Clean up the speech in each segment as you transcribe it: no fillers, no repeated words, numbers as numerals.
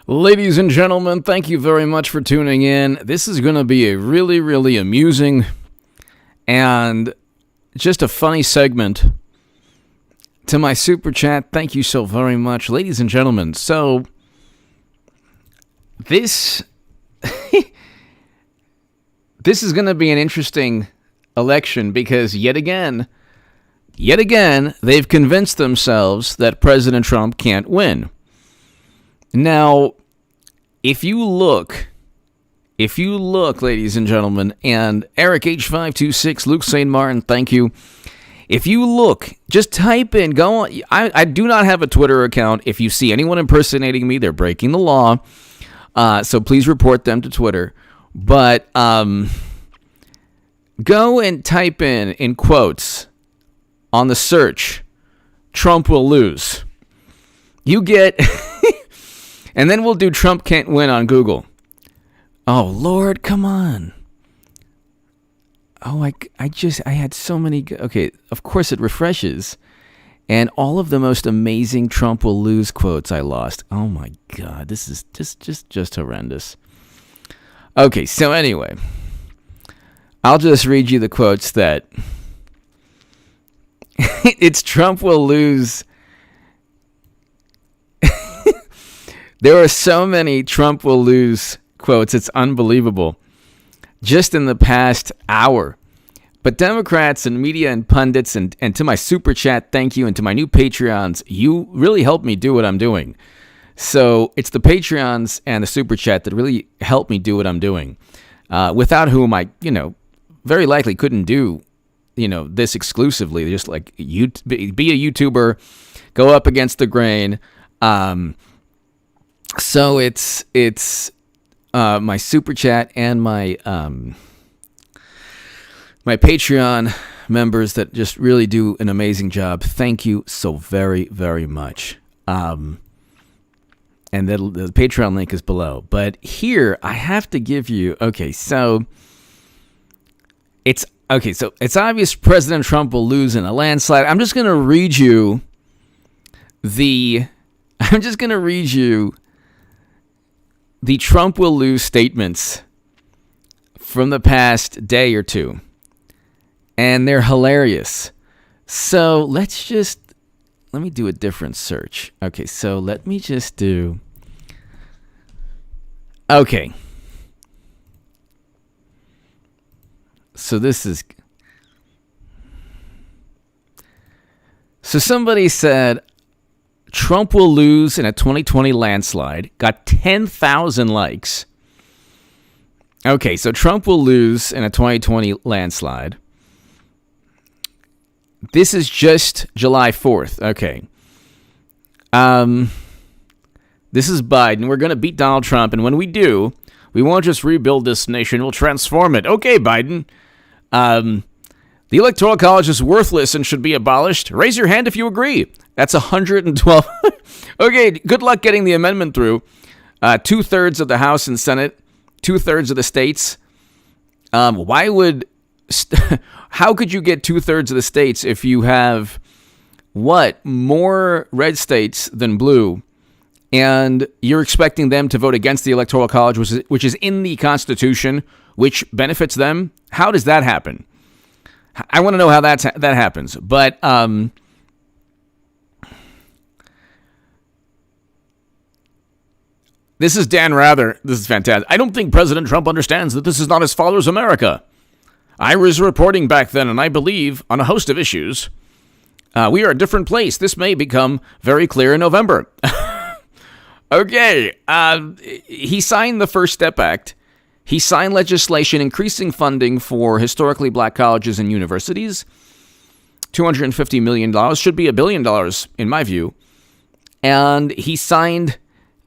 Ladies and gentlemen, thank you very much for tuning in. This is going to be a really, really amusing and just a funny segment to my super chat. Thank you so very much, ladies and gentlemen. So, this is going to be an interesting election because yet again, they've convinced themselves that President Trump can't win. Now, if you look, ladies and gentlemen, and Eric H526, Luke St. Martin, thank you. If you look, just type in, go on. I do not have a Twitter account. If you see anyone impersonating me, they're breaking the law. So please report them to Twitter. But go and type in quotes on the search, Trump will lose. You get... And then we'll do Trump can't win on Google. Oh, Lord, come on. Oh, I had so many... Okay, of course it refreshes. And all of the most amazing Trump will lose quotes I lost. Oh, my God. This is just horrendous. Okay, so anyway. I'll just read you the quotes that... It's Trump will lose... There are so many Trump will lose quotes. It's unbelievable. Just in the past hour. But Democrats and media and pundits and to my super chat, thank you. And to my new Patreons, you really helped me do what I'm doing. So it's the Patreons and the super chat that really help me do what I'm doing. Without whom I, very likely couldn't do, this exclusively. Just like be a YouTuber, go up against the grain. So it's my super chat and my my Patreon members that just really do an amazing job. Thank you so very, very much. And the Patreon link is below. But here I have to give you so it's obvious President Trump will lose in a landslide. I'm just gonna read you the Trump will lose statements from the past day or two. And they're hilarious. So let me do a different search. Okay, so let me just do... Okay. So this is... So somebody said... Trump will lose in a 2020 landslide. Got 10,000 likes. Okay, so Trump will lose in a 2020 landslide. This is just July 4th. Okay. This is Biden. We're going to beat Donald Trump, and when we do, we won't just rebuild this nation, we'll transform it. Okay, Biden. The Electoral College is worthless and should be abolished. Raise your hand if you agree. That's 112. Okay, good luck getting the amendment through. 2/3 of the House and Senate, 2/3 of the states. How could you get 2/3 of the states if you have, more red states than blue, and you're expecting them to vote against the Electoral College, which is in the Constitution, which benefits them? How does that happen? I want to know how that happens. But this is Dan Rather. This is fantastic. I don't think President Trump understands that this is not his father's America. I was reporting back then, and I believe on a host of issues. We are a different place. This may become very clear in November. Okay. He signed the First Step Act. He signed legislation increasing funding for historically black colleges and universities. $250 million, should be $1 billion in my view. And he signed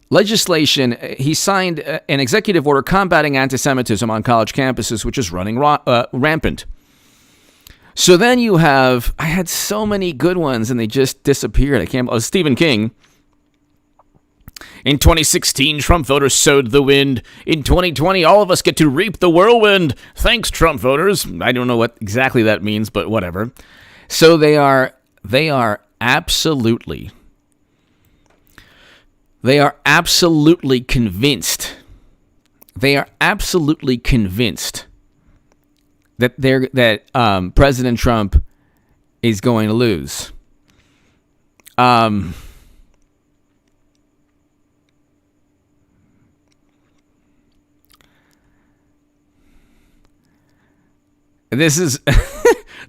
legislation, he signed an executive order combating anti-Semitism on college campuses, which is running rampant. So then you have, I had so many good ones and they just disappeared. Stephen King. In 2016, Trump voters sowed the wind. In 2020, all of us get to reap the whirlwind. Thanks, Trump voters. I don't know what exactly that means, but whatever. So they are absolutely They are absolutely convinced. They are absolutely convinced that President Trump is going to lose. This is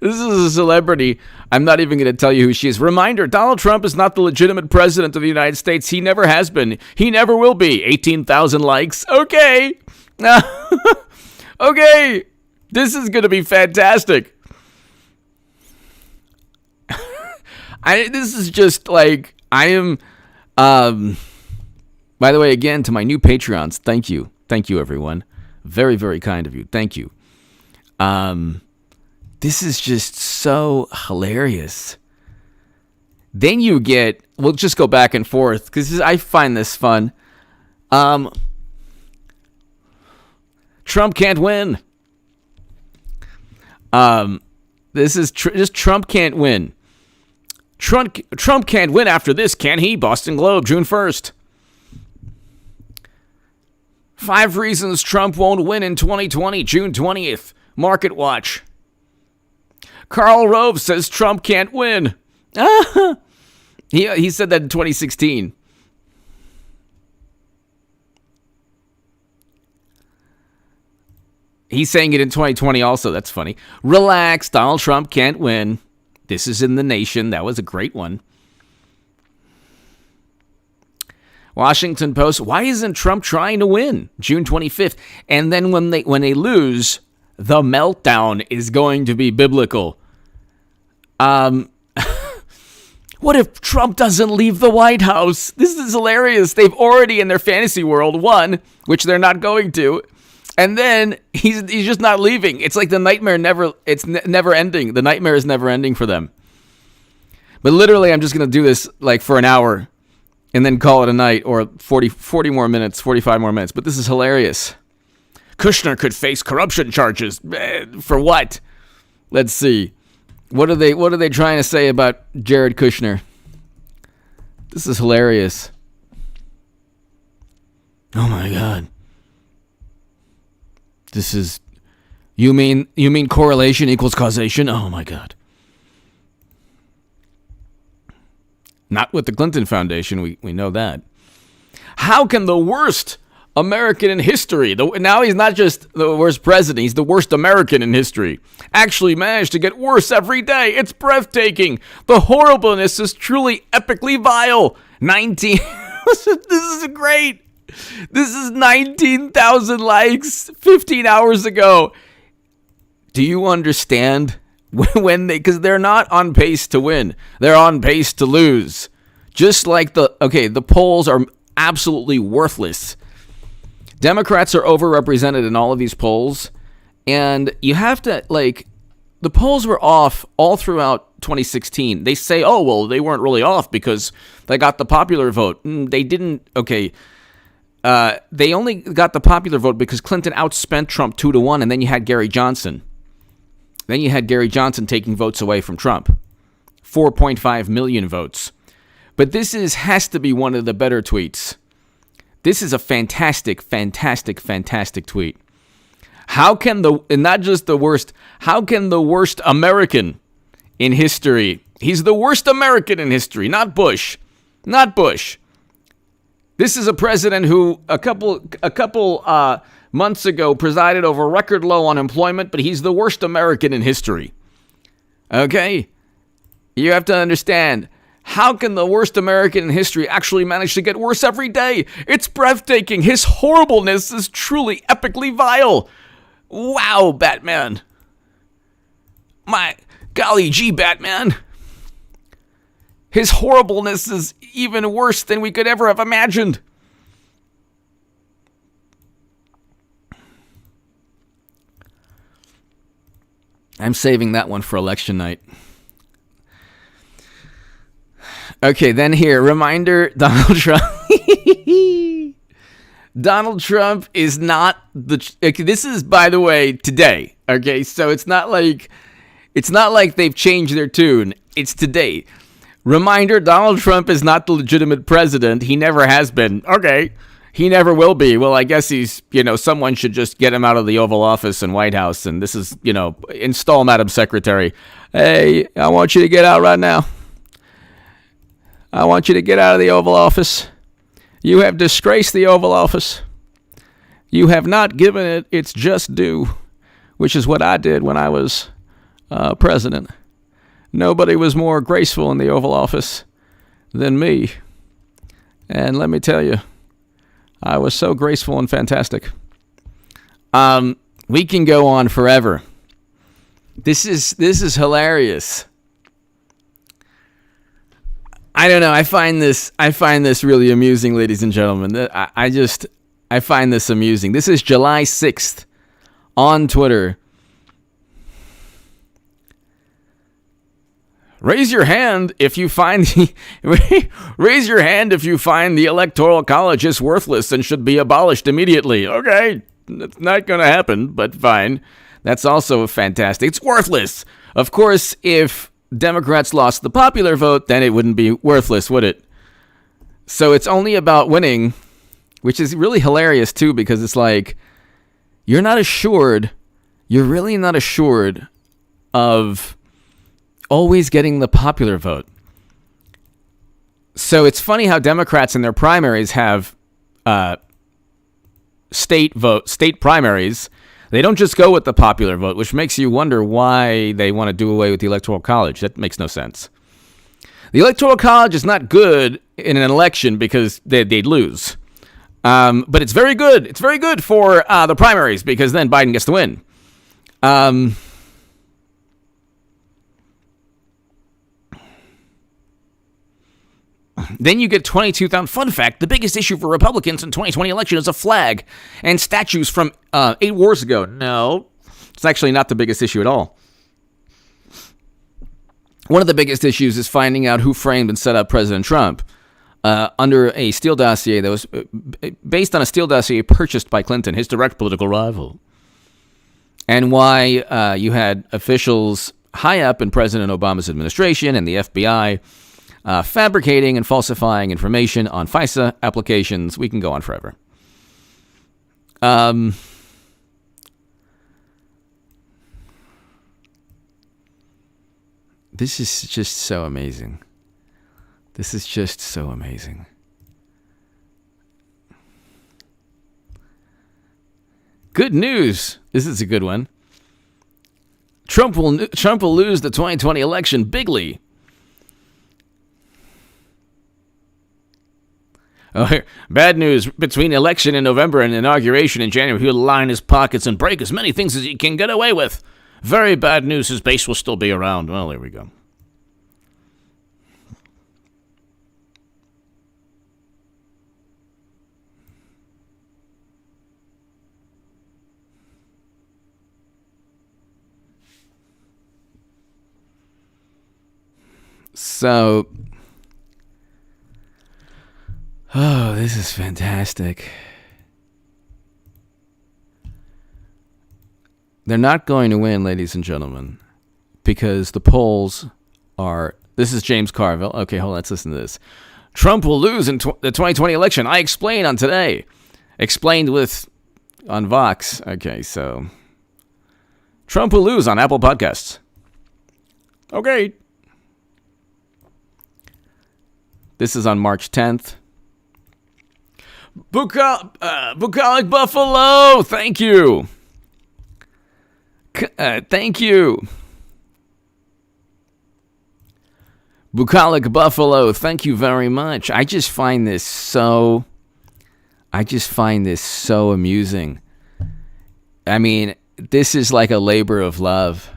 this is a celebrity. I'm not even going to tell you who she is. Reminder, Donald Trump is not the legitimate president of the United States. He never has been. He never will be. 18,000 likes. Okay. Okay. This is going to be fantastic. This is just like, I am, by the way, again, to my new Patreons, thank you. Thank you, everyone. Very, very kind of you. Thank you. This is just so hilarious. Then you get, we'll just go back and forth because I find this fun. Trump can't win. This is just Trump can't win. Trump can't win after this, can he? Boston Globe, June 1st. 5 reasons Trump won't win in 2020, June 20th. Market Watch. Karl Rove says Trump can't win. He said that in 2016. He's saying it in 2020 also. That's funny. Relax, Donald Trump can't win. This is in The Nation. That was a great one. Washington Post. Why isn't Trump trying to win? June 25th. And then when they lose, the meltdown is going to be biblical. What if Trump doesn't leave the White House? This is hilarious. They've already in their fantasy world won, which they're not going to. And then he's just not leaving. It's like the nightmare never ending. The nightmare is never ending for them. But literally, I'm just going to do this like for an hour and then call it a night, or 40 more minutes, 45 more minutes. But this is hilarious. Kushner could face corruption charges. For what? Let's see. What are they trying to say about Jared Kushner? This is hilarious. Oh my God. This is, you mean correlation equals causation? Oh my God. Not with the Clinton Foundation, we know that. How can the worst American in history, now he's not just the worst president, he's the worst American in history, actually manage to get worse every day? It's breathtaking. The horribleness is truly epically vile. 19. This is great. This is 19,000 likes 15 hours ago. Do you understand when because they're not on pace to win. They're on pace to lose. Just like the polls are absolutely worthless. Democrats are overrepresented in all of these polls, and you have to, the polls were off all throughout 2016. They say, oh, well, they weren't really off because they got the popular vote. They didn't, they only got the popular vote because Clinton outspent Trump 2-1, and then you had Gary Johnson. Then you had Gary Johnson taking votes away from Trump. 4.5 million votes. But this has to be one of the better tweets. This is a fantastic, fantastic, fantastic tweet. How can not just the worst, how can the worst American in history, he's the worst American in history, not Bush. This is a president who a couple months ago presided over record low unemployment, but he's the worst American in history. Okay? You have to understand, how can the worst American in history actually manage to get worse every day? It's breathtaking. His horribleness is truly epically vile. Wow, Batman. My golly gee, Batman. His horribleness is even worse than we could ever have imagined. I'm saving that one for election night. Okay, then here, reminder, Donald Trump. Donald Trump is not this is, by the way, today. Okay, so it's not like they've changed their tune. It's today. Reminder, Donald Trump is not the legitimate president. He never has been. Okay. He never will be. Well, I guess he's, someone should just get him out of the Oval Office and White House. And this is, install Madam Secretary. Hey, I want you to get out right now. I want you to get out of the Oval Office. You have disgraced the Oval Office. You have not given it its just due, which is what I did when I was president. Nobody was more graceful in the Oval Office than me. And let me tell you, I was so graceful and fantastic. We can go on forever. This is hilarious. I don't know. I find this really amusing, ladies and gentlemen. I find this amusing. This is July 6th on Twitter. Raise your hand if you find the Electoral College is worthless and should be abolished immediately. Okay, it's not going to happen, but fine. That's also fantastic. It's worthless. Of course, if Democrats lost the popular vote, then it wouldn't be worthless, would it? So it's only about winning, which is really hilarious too, because it's like you're really not assured of always getting the popular vote. So it's funny how Democrats in their primaries have state primaries. They don't just go with the popular vote, which makes you wonder why they want to do away with the Electoral College. That makes no sense. The Electoral College is not good in an election because they'd lose. But it's very good. It's very good for the primaries because then Biden gets to win. Then you get 22,000. Fun fact, the biggest issue for Republicans in 2020 election is a flag and statues from 8 wars ago. No, it's actually not the biggest issue at all. One of the biggest issues is finding out who framed and set up President Trump under a Steele dossier that was based on a Steele dossier purchased by Clinton, his direct political rival. And why you had officials high up in President Obama's administration and the FBI fabricating and falsifying information on FISA applications. We can go on forever. This is just so amazing. This is just so amazing. Good news. This is a good one. Trump will lose the 2020 election bigly. Oh, bad news. Between election in November and inauguration in January, he'll line his pockets and break as many things as he can get away with. Very bad news. His base will still be around. Well, there we go. So, this is fantastic. They're not going to win, ladies and gentlemen, because the polls are... This is James Carville. Okay, hold on, let's listen to this. Trump will lose in the 2020 election. I explain on Today. Explained on Vox. Okay, so... Trump will lose on Apple Podcasts. Okay. This is on March 10th. Bucolic Buffalo, thank you. Thank you. Bucolic Buffalo, thank you very much. I just find this so amusing. I mean, this is like a labor of love.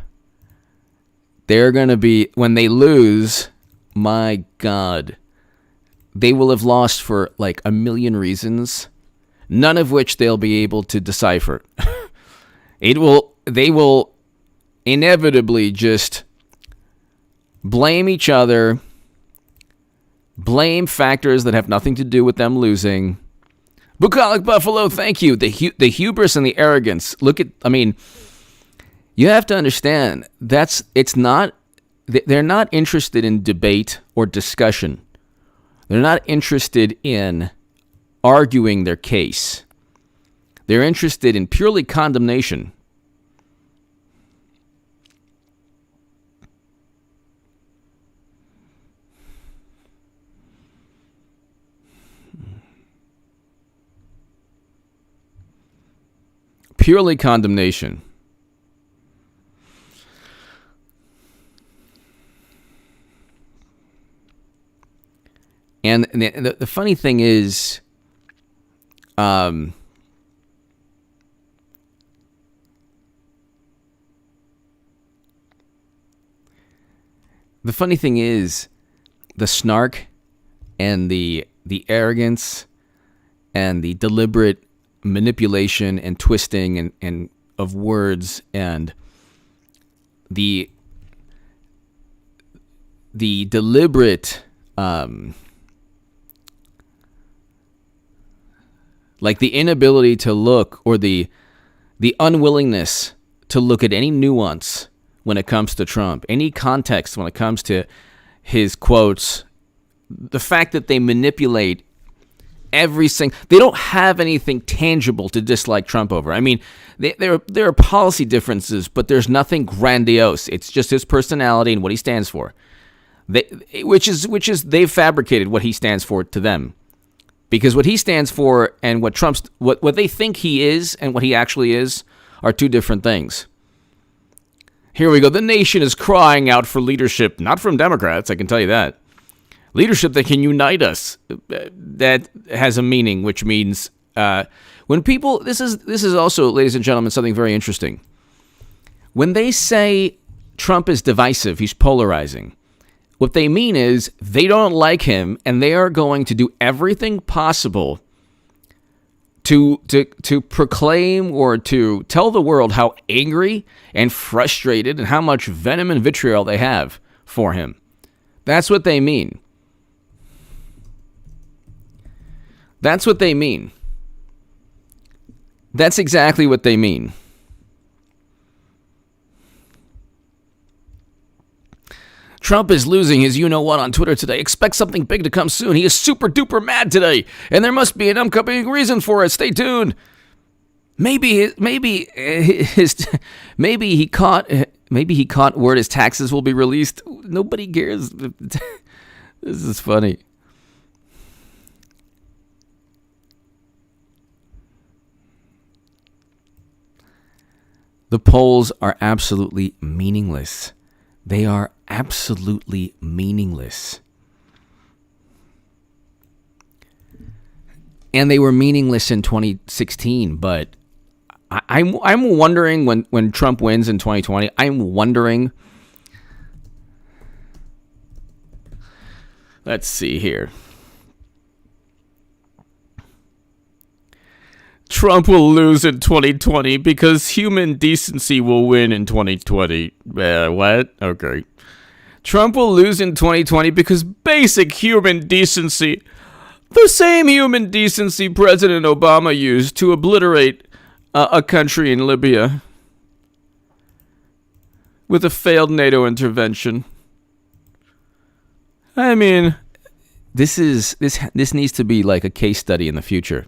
They're going to be, when they lose, my God, they will have lost for like a million reasons, none of which they'll be able to decipher. They will inevitably just blame each other, blame factors that have nothing to do with them losing. Bucolic Buffalo, thank you. The hubris and the arrogance. You have to understand, it's not they're not interested in debate or discussion. They're not interested in arguing their case. They're interested in purely condemnation. Purely condemnation. And the funny thing is, the funny thing is, the snark and the arrogance and the deliberate manipulation and twisting and of words and the deliberate like the inability to look, or the unwillingness to look at any nuance when it comes to Trump, any context when it comes to his quotes, the fact that they manipulate everything. They don't have anything tangible to dislike Trump over. I mean, there are policy differences, but there's nothing grandiose. It's just his personality and what he stands for. Which is they've fabricated what he stands for to them. Because what he stands for and what what they think he is and what he actually is are two different things. Here we go. The nation is crying out for leadership, not from Democrats, I can tell you that. Leadership that can unite us. That has a meaning, which means when people, this is also, ladies and gentlemen, something very interesting. When they say Trump is divisive, he's polarizing, what they mean is they don't like him, and they are going to do everything possible to proclaim or to tell the world how angry and frustrated and how much venom and vitriol they have for him. That's what they mean. That's what they mean. That's exactly what they mean. Trump is losing his you-know-what on Twitter today. Expect something big to come soon. He is super duper mad today, and there must be an upcoming reason for it. Stay tuned. Maybe he caught word his taxes will be released. Nobody cares. This is funny. The polls are absolutely meaningless. They are absolutely meaningless. And they were meaningless in 2016, but I'm wondering when Trump wins in 2020, I'm wondering. Let's see here. Trump will lose in 2020 because human decency will win in 2020. What? Okay. Trump will lose in 2020 because basic human decency, the same human decency President Obama used to obliterate a country in Libya with a failed NATO intervention. I mean, this needs to be like a case study in the future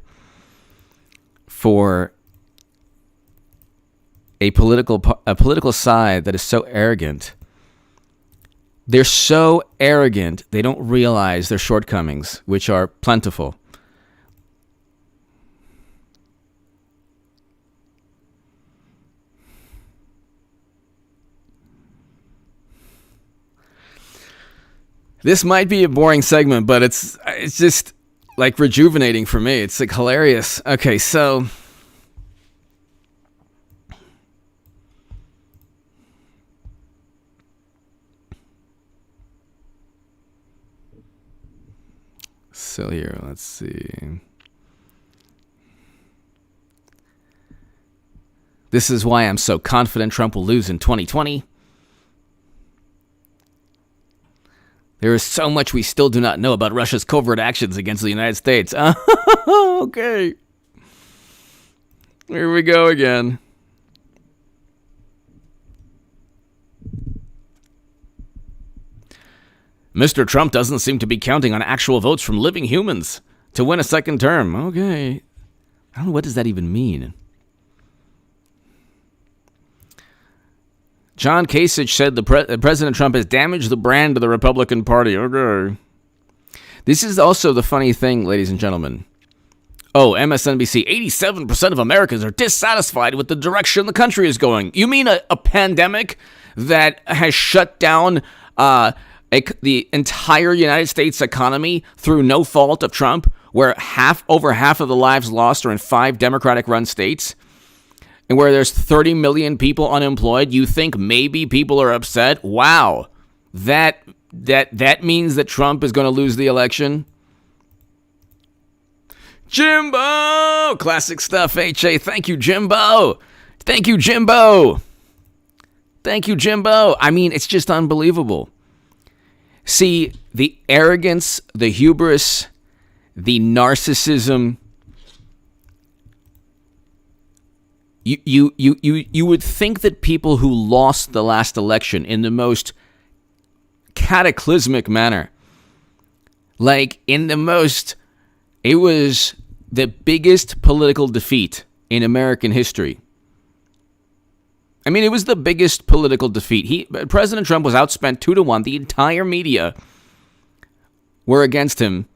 for a political side that is so arrogant. They're so arrogant, they don't realize their shortcomings, which are plentiful. This might be a boring segment, but it's just like rejuvenating for me. It's like hilarious. Okay, so here, let's see. This is why I'm so confident Trump will lose in 2020. There is so much we still do not know about Russia's covert actions against the United States. Okay. Here we go again. Mr. Trump doesn't seem to be counting on actual votes from living humans to win a second term. Okay. I don't know, what does that even mean? John Kasich said President Trump has damaged the brand of the Republican Party. Okay. This is also the funny thing, ladies and gentlemen. Oh, MSNBC, 87% of Americans are dissatisfied with the direction the country is going. You mean a pandemic that has shut down the entire United States economy through no fault of Trump, where over half of the lives lost are in 5 Democratic-run states, and where there's 30 million people unemployed? You think maybe people are upset? Wow, that means that Trump is going to lose the election? Jimbo! Classic stuff, HA. Thank you, Jimbo. Thank you, Jimbo. Thank you, Jimbo. I mean, it's just unbelievable. See, the arrogance, the hubris, the narcissism. You would think that people who lost the last election in the most cataclysmic manner, it was the biggest political defeat in American history. I mean, it was the biggest political defeat. President Trump was outspent 2-1. The entire media were against him.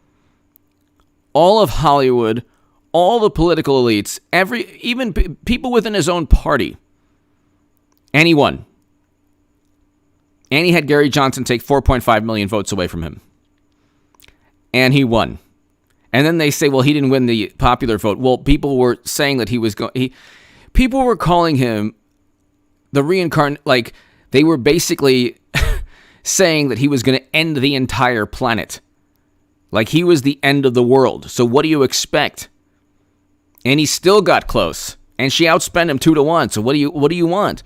All of Hollywood, all the political elites, even people within his own party. And he won. And he had Gary Johnson take 4.5 million votes away from him. And he won. And then they say, well, he didn't win the popular vote. Well, people were saying that he was going. People were calling him the reincarnate. They were basically saying that he was going to end the entire planet. Like he was the end of the world. So what do you expect? And he still got close. And she outspent him 2-1. So what do you want?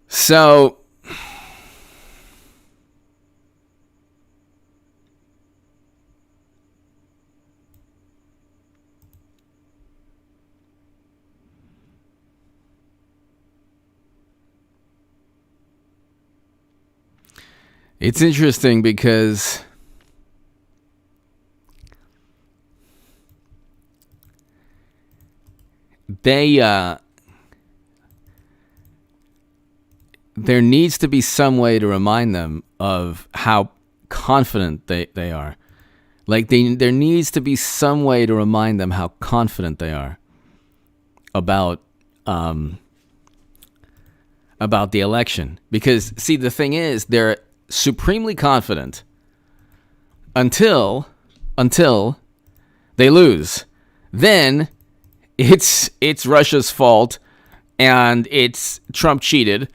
So it's interesting because there needs to be some way to remind them of how confident they are. There needs to be some way to remind them how confident they are about the election. Because, see, the thing is, they're supremely confident until they lose. Then it's Russia's fault, and it's Trump cheated,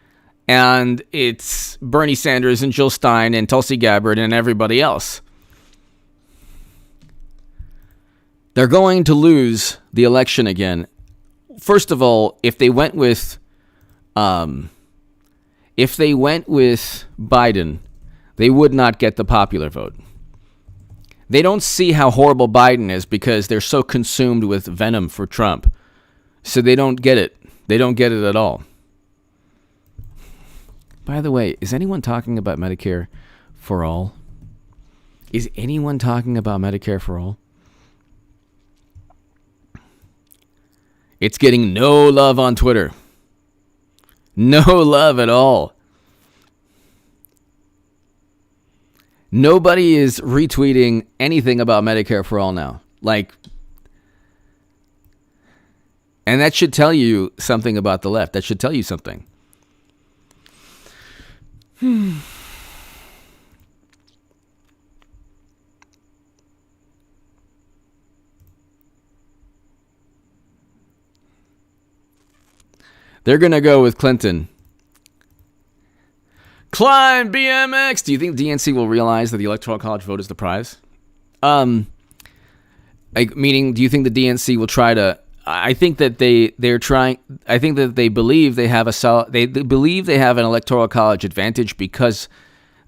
and it's Bernie Sanders and Jill Stein and Tulsi Gabbard and everybody else. They're going to lose the election again. First of all, if they went with Biden, they would not get the popular vote. They don't see how horrible Biden is because they're so consumed with venom for Trump. So they don't get it. They don't get it at all. By the way, is anyone talking about Medicare for all? Is anyone talking about Medicare for all? It's getting no love on Twitter. No love at all. Nobody is retweeting anything about Medicare for all now. And that should tell you something about the left. That should tell you something. They're going to go with Clinton. Climb BMX. Do you think DNC will realize that the Electoral College vote is the prize? Meaning, do you think the DNC will try to? I think that they're trying. I think that they believe they have they believe they have an Electoral College advantage because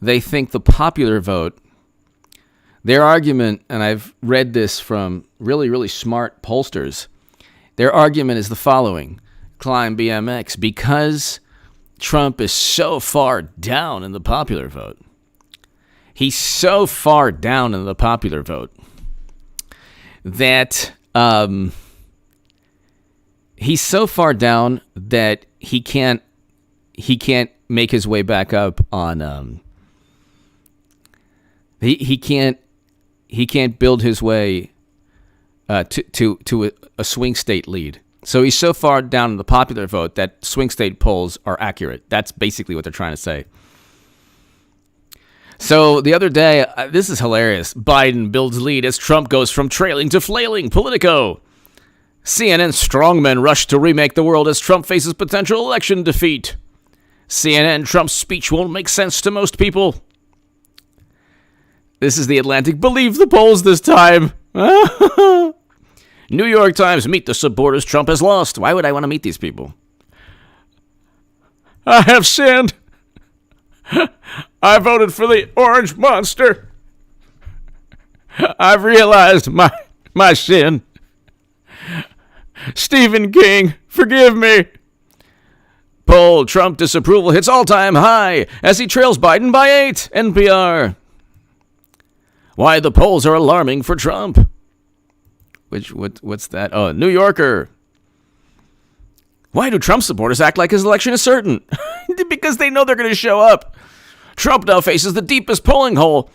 they think the popular vote, their argument, and I've read this from really, really smart pollsters, their argument is the following. Climb BMX, because Trump is so far down in the popular vote. He's so far down in the popular vote that he's so far down that he can't make his way back up on he can't build his way to a swing state lead. So he's so far down in the popular vote that swing state polls are accurate. That's basically what they're trying to say. So the other day, this is hilarious. Biden builds lead as Trump goes from trailing to flailing. Politico. CNN strongmen rush to remake the world as Trump faces potential election defeat. CNN, Trump's speech won't make sense to most people. This is The Atlantic. Believe the polls this time. New York Times, meet the supporters Trump has lost. Why would I want to meet these people? I have sinned. I voted for the orange monster. I've realized my sin. Stephen King, forgive me. Poll, Trump disapproval hits all-time high as he trails Biden by 8. NPR. Why the polls are alarming for Trump. What's that? Oh, New Yorker. Why do Trump supporters act like his election is certain? Because they know they're going to show up. Trump now faces the deepest polling hole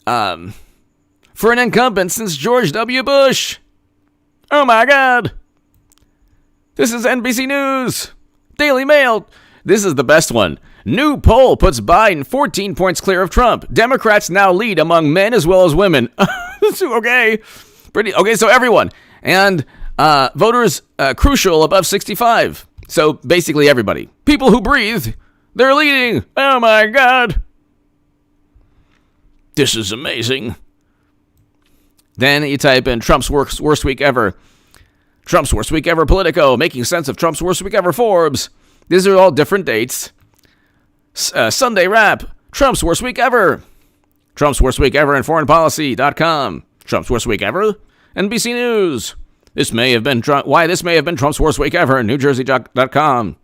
for an incumbent since George W. Bush. Oh my God. This is NBC News. Daily Mail. This is the best one. New poll puts Biden 14 points clear of Trump. Democrats now lead among men as well as women. Okay. Okay, so everyone. And voters crucial above 65. So basically everybody. People who breathe, they're leading. Oh my God. This is amazing. Then you type in Trump's worst week ever. Trump's worst week ever Politico. Making sense of Trump's worst week ever Forbes. These are all different dates. Sunday Wrap. Trump's worst week ever. Trump's worst week ever in foreignpolicy.com. Trump's worst week ever. NBC News. Why this may have been Trump's worst week ever. NewJersey.com.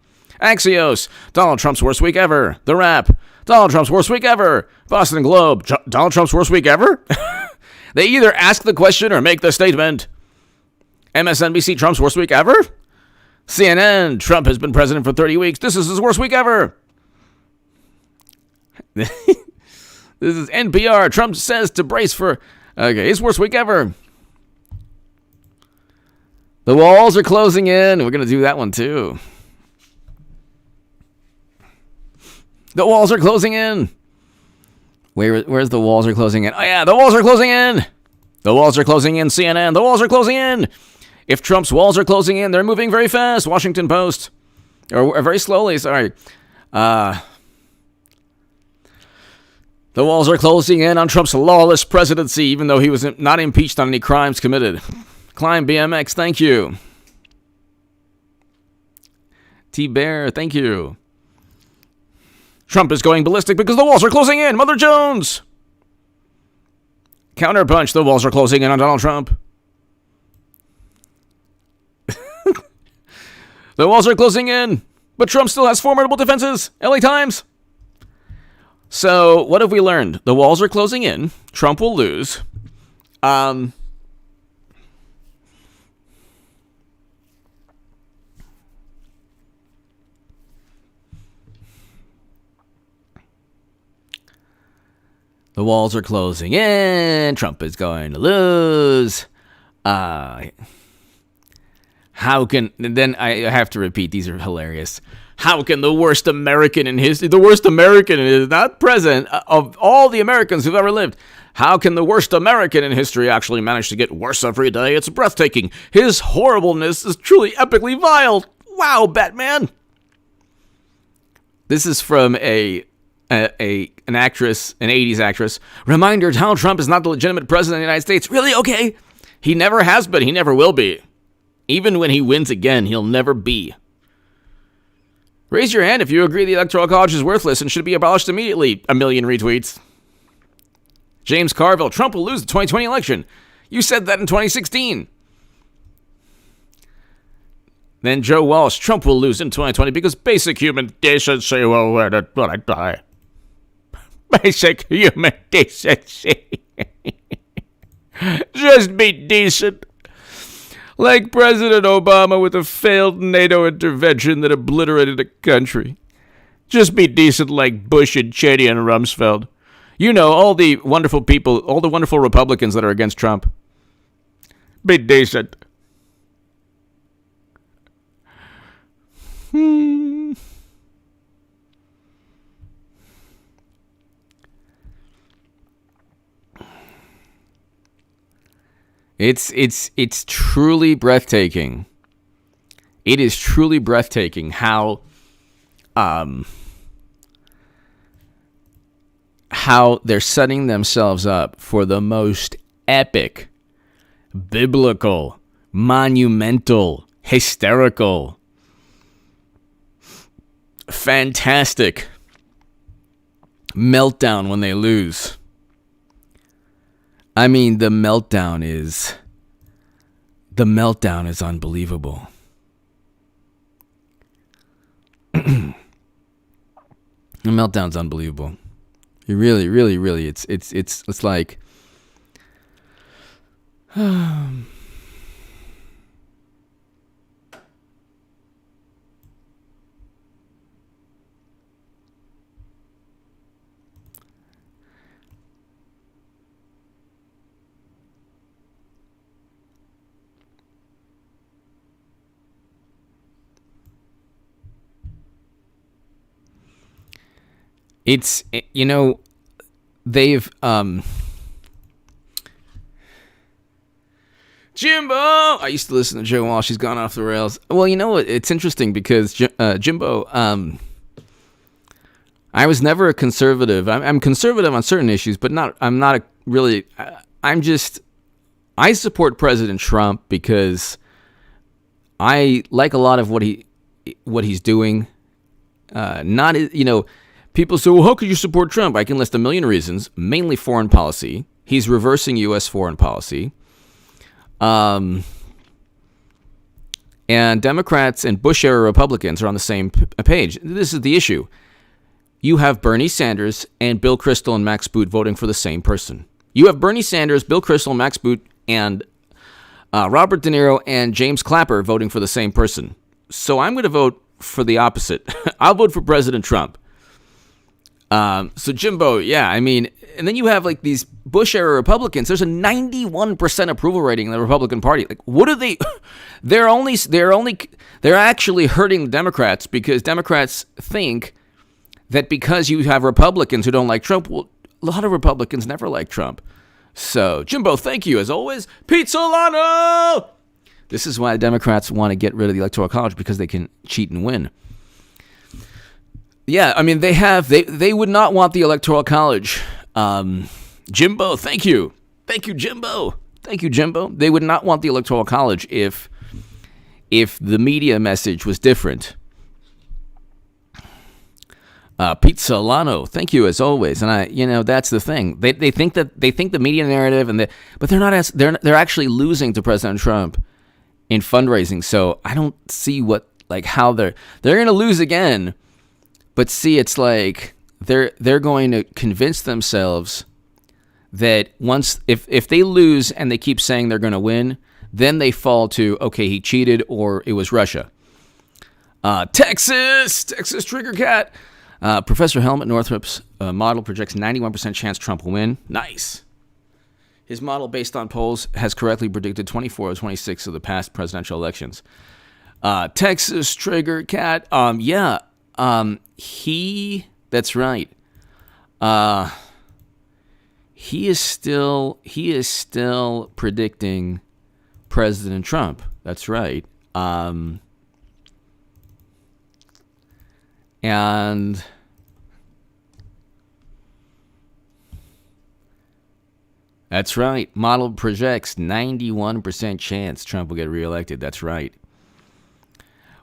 Axios. Donald Trump's worst week ever. The Wrap. Donald Trump's worst week ever. Boston Globe. Donald Trump's worst week ever? They either ask the question or make the statement. MSNBC. Trump's worst week ever. CNN. Trump has been president for 30 weeks. This is his worst week ever. This is NPR. Trump says to brace for his worst week ever. The walls are closing in. We're going to do that one too. The walls are closing in. Where's the walls are closing in? Oh yeah, the walls are closing in. The walls are closing in. CNN. The walls are closing in. If Trump's walls are closing in, they're moving very fast. Washington Post. Or very slowly, sorry. The walls are closing in on Trump's lawless presidency, even though he was not impeached on any crimes committed. Climb BMX, thank you. T-Bear, thank you. Trump is going ballistic because the walls are closing in. Mother Jones. Counterpunch, the walls are closing in on Donald Trump. The walls are closing in, but Trump still has formidable defenses. LA Times. So, what have we learned? The walls are closing in. Trump will lose. The walls are closing in. Trump is going to lose. Then I have to repeat, these are hilarious. How can the worst American in history, the worst American is not president of all the Americans who've ever lived, how can the worst American in history actually manage to get worse every day? It's breathtaking. His horribleness is truly epically vile. Wow, Batman. This is from an actress, an 80s actress. Reminder, Donald Trump is not the legitimate president of the United States. Really? Okay. He never has been. He never will be. Even when he wins again, he'll never be. Raise your hand if you agree the Electoral College is worthless and should be abolished immediately. 1 million retweets. James Carville, Trump will lose the 2020 election. You said that in 2016. Then Joe Walsh, Trump will lose in 2020 because basic human decency will win it when I die. Basic human decency. Just be decent. Like President Obama with a failed NATO intervention that obliterated a country. Just be decent like Bush and Cheney and Rumsfeld. You know, all the wonderful people, all the wonderful Republicans that are against Trump. Be decent. It's truly breathtaking. It is truly breathtaking how they're setting themselves up for the most epic, biblical, monumental, hysterical, fantastic meltdown when they lose. I mean, the meltdown is unbelievable. The meltdown's unbelievable. It really, it's like, it's, you know, they've, Jimbo! I used to listen to Joe Walsh. She's gone off the rails. Well, you know what? It's interesting because Jimbo, I was never a conservative. I'm conservative on certain issues, but I'm not a really, I support President Trump because I like a lot of what he's doing. People say, well, how could you support Trump? I can list a million reasons, mainly foreign policy. He's reversing U.S. foreign policy. And Democrats and Bush-era Republicans are on the same page. This is the issue. You have Bernie Sanders and Bill Kristol and Max Boot voting for the same person. You have Bernie Sanders, Bill Kristol, Max Boot, and Robert De Niro and James Clapper voting for the same person. So I'm going to vote for the opposite. I'll vote for President Trump. So Jimbo, yeah, I mean, and then you have like these Bush-era Republicans. There's a 91% approval rating in the Republican Party. Like, what are they? They're actually hurting the Democrats because Democrats think that because you have Republicans who don't like Trump, well, a lot of Republicans never like Trump. So Jimbo, thank you as always. Pete Solano. This is why the Democrats want to get rid of the Electoral College, because they can cheat and win. Yeah, I mean, they would not want the Electoral College. Jimbo, thank you. Thank you, Jimbo. Thank you, Jimbo. They would not want the Electoral College if the media message was different. Pete Solano, thank you as always. And that's the thing. They think the media narrative but they're not they're actually losing to President Trump in fundraising. So I don't see how they're going to lose again. But see, it's like they're going to convince themselves that if they lose and they keep saying they're going to win, then they fall to, okay, he cheated or it was Russia. Texas Trigger Cat. Professor Helmut Northrup's model projects 91% chance Trump will win. Nice. His model, based on polls, has correctly predicted 24 or 26 of the past presidential elections. Texas Trigger Cat. That's right. He is still predicting President Trump. That's right. And that's right. Model projects 91% chance Trump will get reelected. That's right.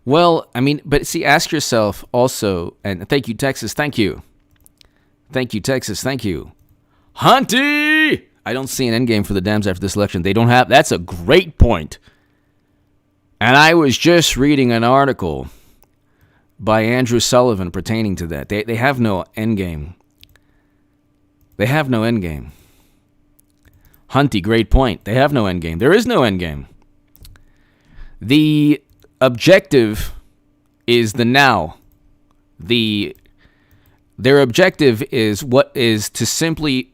Well, I mean, but see, ask yourself also, and thank you, Texas, thank you. Thank you, Texas, thank you. Hunty! I don't see an endgame for the Dems after this election. They don't have, that's a great point. And I was just reading an article by Andrew Sullivan pertaining to that. They have no endgame. They have no endgame. Hunty, great point. They have no endgame. There is no endgame. The objective is the now. Their objective is to simply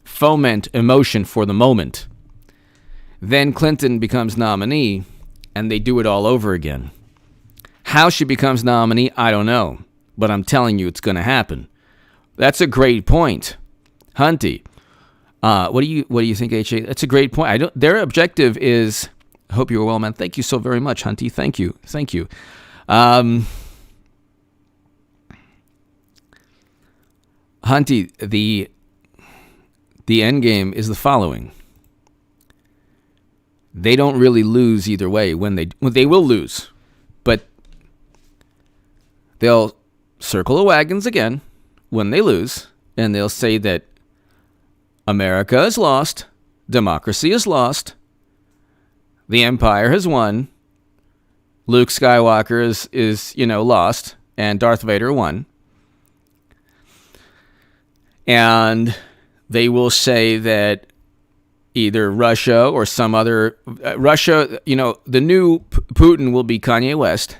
foment emotion for the moment. Then Clinton becomes nominee, and they do it all over again. How she becomes nominee, I don't know, but I'm telling you, it's going to happen. That's a great point, Hunty. What do you think, H.A.? That's a great point. Their objective is. I hope you are well, man. Thank you so very much, Hunty. Thank you. Hunty, the end game is the following. They don't really lose either way. They will lose, but they'll circle the wagons again when they lose, and they'll say that America is lost, democracy is lost, the Empire has won, Luke Skywalker is lost, and Darth Vader won. And they will say that either Russia or some other Russia, the new Putin will be Kanye West.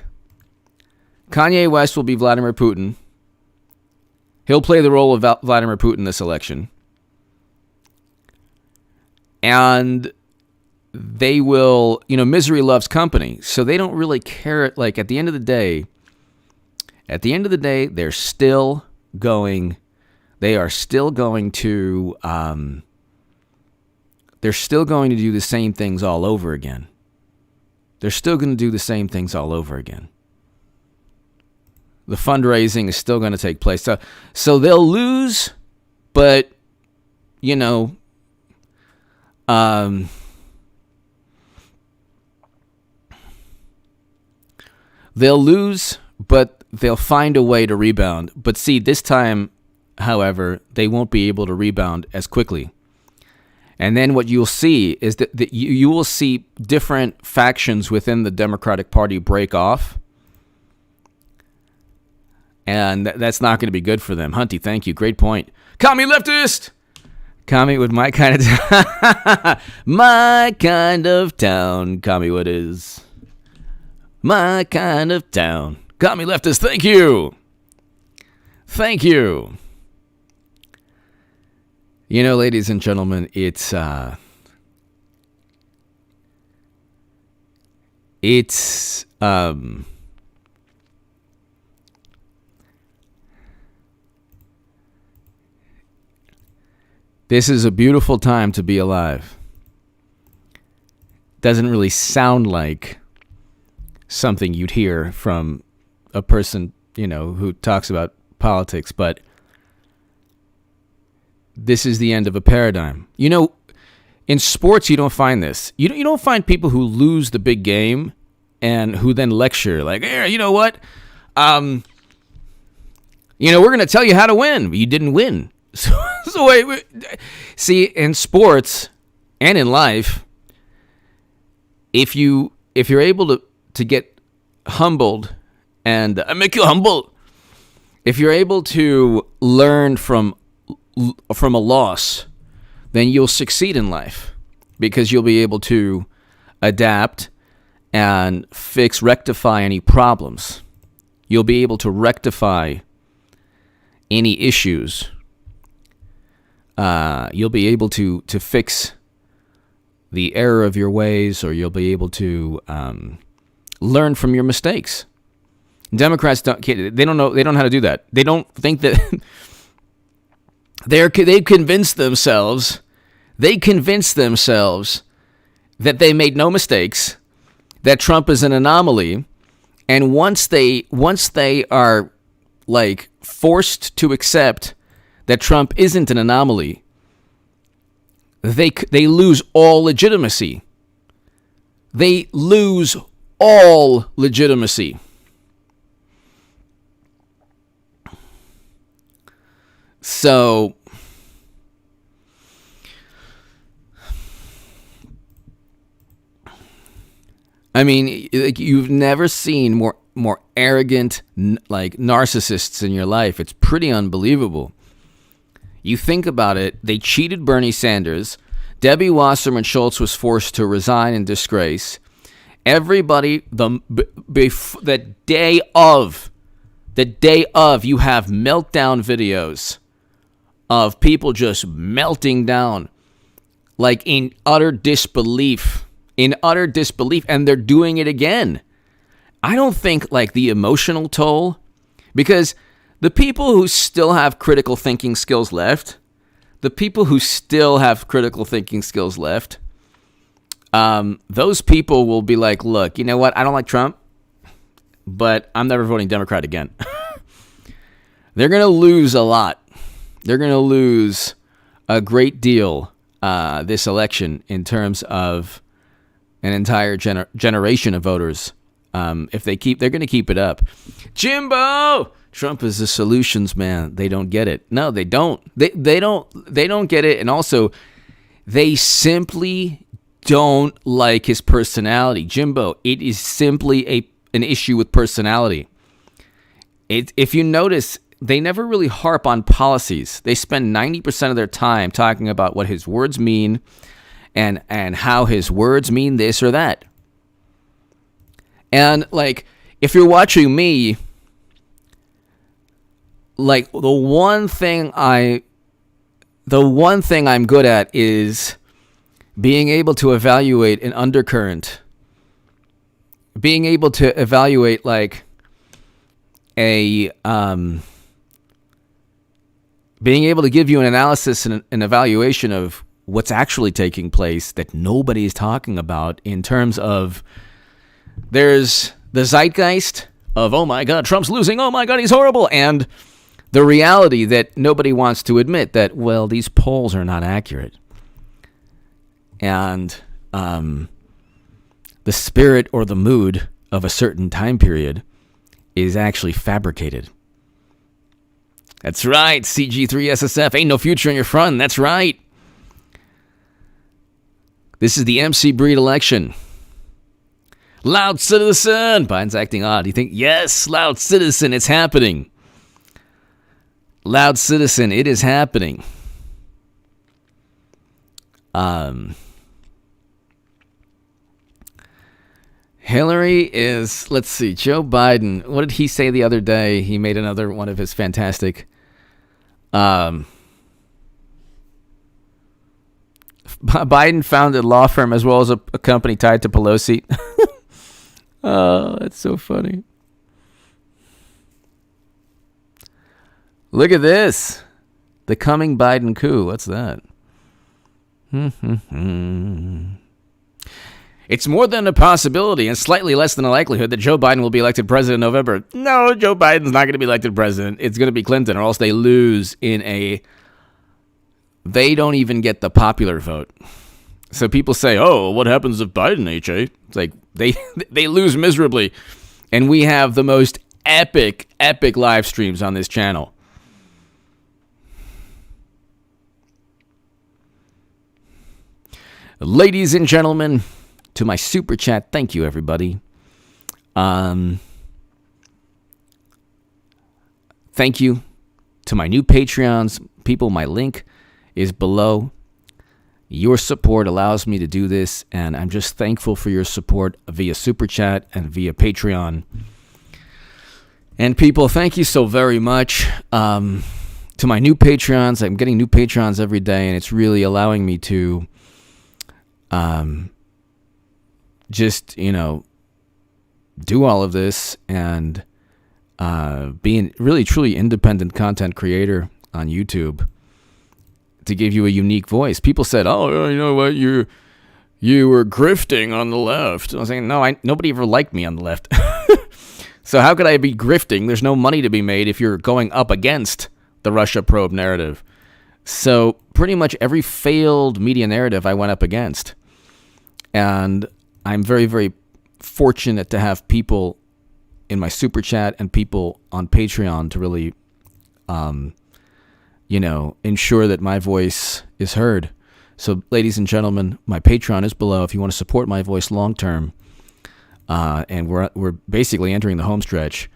Kanye West will be Vladimir Putin. He'll play the role of Vladimir Putin this election. And they will, misery loves company. So they don't really care. Like at the end of the day, they are still going to, they're still going to do the same things all over again. They're still going to do the same things all over again. The fundraising is still going to take place. So they'll lose, but, they'll lose, but they'll find a way to rebound. But see, this time, however, they won't be able to rebound as quickly. And then what you'll see is that you will see different factions within the Democratic Party break off. And that's not going to be good for them. Hunty, thank you. Great point. Commie leftist! Commie with my kind of my kind of town. Commie what is my kind of town. Commie leftist, thank you. Thank you. Ladies and gentlemen, it's this is a beautiful time to be alive. Doesn't really sound like something you'd hear from a person, who talks about politics, but this is the end of a paradigm. In sports, you don't find this. You don't find people who lose the big game and who then lecture like, hey, you know what? We're going to tell you how to win. But you didn't win. So wait. See, in sports and in life, if you're able to get humbled, and I make you humble, if you're able to learn from a loss, then you'll succeed in life because you'll be able to adapt and rectify any problems. You'll be able to rectify any issues. You'll be able to fix the error of your ways, or you'll be able to learn from your mistakes. Democrats don't know how to do that. They don't think that they convinced themselves that they made no mistakes, that Trump is an anomaly, and once they are like forced to accept that Trump isn't an anomaly, they lose all legitimacy. They lose all legitimacy. So, I mean, like, you've never seen more arrogant, like, narcissists in your life. It's pretty unbelievable. You think about it, they cheated Bernie Sanders. Debbie Wasserman Schultz was forced to resign in disgrace. Everybody, the day of, you have meltdown videos of people just melting down, like in utter disbelief, and they're doing it again. I don't think, like, the emotional toll, because the people who still have critical thinking skills left, those people will be like, look, you know what? I don't like Trump, but I'm never voting Democrat again. They're going to lose a lot. They're going to lose a great deal this election in terms of an entire generation of voters. If they're going to keep it up. Jimbo, Trump is the solutions man. They don't get it. No, they don't. They don't get it. And also, they simply don't like his personality. Jimbo, it is simply an issue with personality. If you notice, they never really harp on policies. They spend 90% of their time talking about what his words mean and how his words mean this or that. And, like, if you're watching me, like, the one thing I'm good at is being able to evaluate an undercurrent. Being able to evaluate, like, being able to give you an analysis and an evaluation of what's actually taking place that nobody's talking about, in terms of, there's the zeitgeist of, oh my God, Trump's losing, oh my God, he's horrible, and the reality that nobody wants to admit that, well, these polls are not accurate. And the spirit or the mood of a certain time period is actually fabricated. That's right, CG3SSF. Ain't no future in your front. That's right. This is the MC Breed election. Loud citizen. Biden's acting odd. You think, yes, loud citizen, it's happening. Loud citizen, it is happening. Hillary is, let's see, Joe Biden. What did he say the other day? He made another one of his fantastic. Biden founded a law firm as well as a company tied to Pelosi. Oh, that's so funny. Look at this. The coming Biden coup. What's that? It's more than a possibility and slightly less than a likelihood that Joe Biden will be elected president in November. No, Joe Biden's not going to be elected president. It's going to be Clinton, or else they lose they don't even get the popular vote. So people say, oh, what happens if Biden, HA? It's like, they lose miserably. And we have the most epic live streams on this channel. Ladies and gentlemen, to my super chat, thank you, everybody. Thank you to my new Patreons. People, my link is below. Your support allows me to do this, and I'm just thankful for your support via super chat and via Patreon. And people, thank you so very much. To my new Patreons, I'm getting new Patreons every day, and it's really allowing me to just, do all of this and being really, truly independent content creator on YouTube to give you a unique voice. People said, oh, you know what, you were grifting on the left. I was saying, no, nobody ever liked me on the left. So how could I be grifting? There's no money to be made if you're going up against the Russia probe narrative. So pretty much every failed media narrative I went up against. And I'm very, very fortunate to have people in my super chat and people on Patreon to really, ensure that my voice is heard. So, ladies and gentlemen, my Patreon is below if you want to support my voice long term. And we're basically entering the home stretch.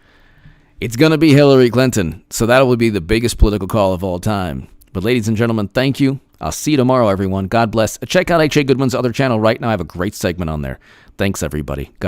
It's going to be Hillary Clinton, so that will be the biggest political call of all time. But ladies and gentlemen, thank you. I'll see you tomorrow, everyone. God bless. Check out H.A. Goodwin's other channel right now. I have a great segment on there. Thanks, everybody.